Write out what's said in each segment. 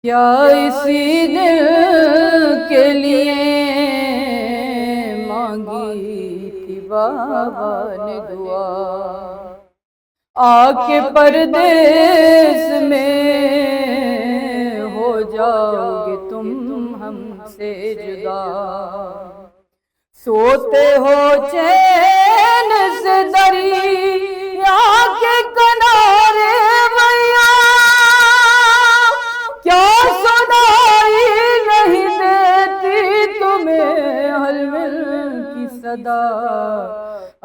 کیا اسی دل کے لیے مانگی تھی بابا نے دعا، آ کے پردیس میں ہو جاؤ گے تم ہم سے جدا، سوتے ہو چین سے دریا کے کنارے بھیا، کیا سنائی نہیں دیتی تمہیں حلمل کی صدا،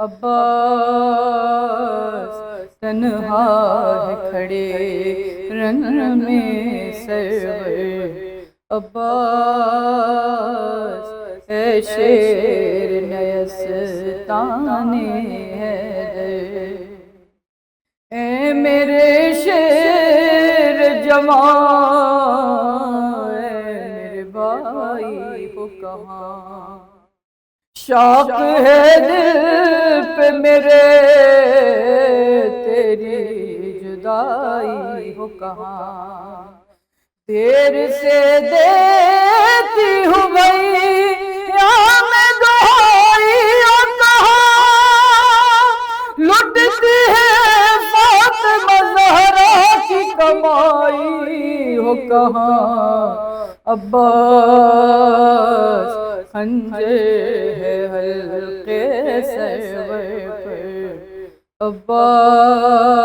عباس تنہا ہے کھڑے رن میں سرور، عباس اے شیر نیستان حیدر، اے میرے شیر جوان، اے میرے بھائی ہو کہاں، شوق ہے دل پہ میرے تیری جدائی ہو کہاں، دیر سے دیتی ہوں گئی یا میں دہائی ہو کہاں، لٹتی ہے فاطمہ زہرا کی کمائی ہو کہاں، عباس خنجر ہے حلقے سرور پر، عباس